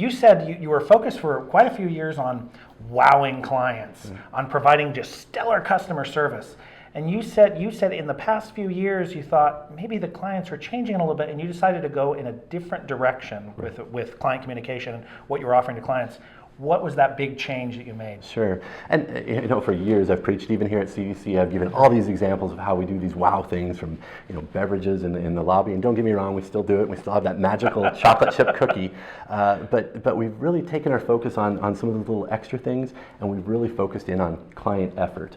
you said you were focused for quite a few years on wowing clients, on providing just stellar customer service. And you said in the past few years you thought maybe the clients were changing a little bit, and you decided to go in a different direction with client communication and what you were offering to clients. What was that big change that you made? Sure. And for years I've preached, even here at CVC, I've given all these examples of how we do these wow things, from beverages in the lobby. And don't get me wrong, we still do it. We still have that magical chocolate chip cookie. But we've really taken our focus on some of the little extra things, and we've really focused in on client effort.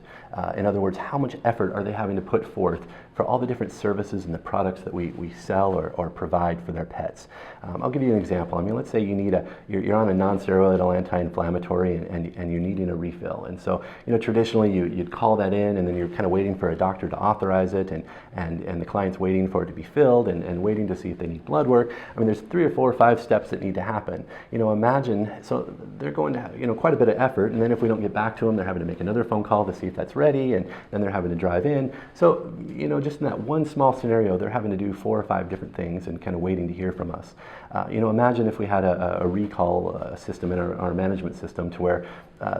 In other words, how much effort are they having to put forth for all the different services and the products that we sell or provide for their pets. I'll give you an example. I mean, let's say you're on a non-steroidal anti-inflammatory and you're needing a refill. And so, traditionally you'd call that in, and then you're kind of waiting for a doctor to authorize it, and the client's waiting for it to be filled and waiting to see if they need blood work. I mean, there's 3 or 4 or 5 steps that need to happen. Imagine, so they're going to have, quite a bit of effort, and then if we don't get back to them, they're having to make another phone call to see if that's ready, and then they're having to drive in. So, just in that one small scenario, they're having to do 4 or 5 different things and kind of waiting to hear from us. Imagine if we had a recall system in our management system, to where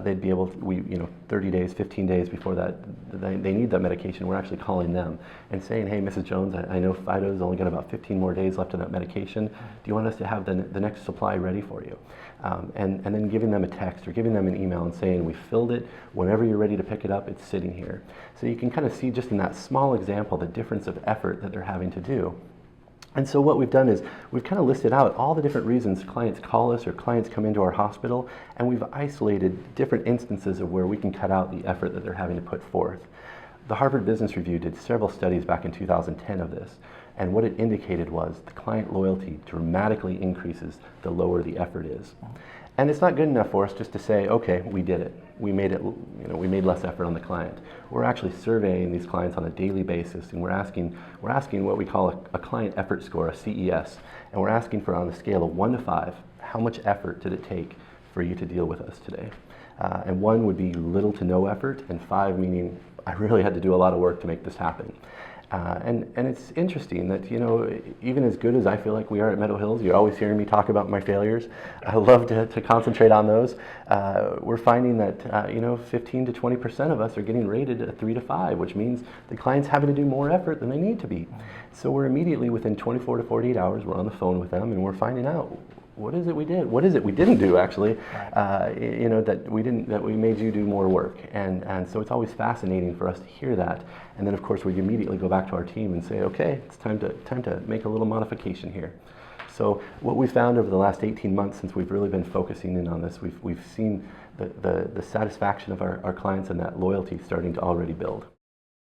they'd be able to, 30 days, 15 days before that they need that medication, we're actually calling them and saying, hey, Mrs. Jones, I know Fido's only got about 15 more days left of that medication. Do you want us to have the next supply ready for you? And then giving them a text or giving them an email and saying, we filled it, whenever you're ready to pick it up, it's sitting here. So you can kind of see just in that small example the difference of effort that they're having to do. And so what we've done is we've kind of listed out all the different reasons clients call us or clients come into our hospital, and we've isolated different instances of where we can cut out the effort that they're having to put forth. The Harvard Business Review did several studies back in 2010 of this, and what it indicated was the client loyalty dramatically increases the lower the effort is. And it's not good enough for us just to say, okay, we did it. We made it, we made less effort on the client. We're actually surveying these clients on a daily basis, and we're asking what we call a client effort score, a CES, and we're asking for, on a scale of 1 to 5, how much effort did it take for you to deal with us today? And 1 would be little to no effort, and 5 meaning I really had to do a lot of work to make this happen. And it's interesting that, even as good as I feel like we are at Meadow Hills, you're always hearing me talk about my failures. I love to concentrate on those. We're finding that, 15 to 20% of us are getting rated a 3 to 5, which means the client's having to do more effort than they need to be. So we're immediately, within 24 to 48 hours, we're on the phone with them, and we're finding out, what is it we did? What is it we didn't do, actually? That we made you do more work, and so it's always fascinating for us to hear that. And then, of course, we immediately go back to our team and say, okay, it's time to make a little modification here. So what we found over the last 18 months, since we've really been focusing in on this, we've seen the satisfaction of our clients and that loyalty starting to already build.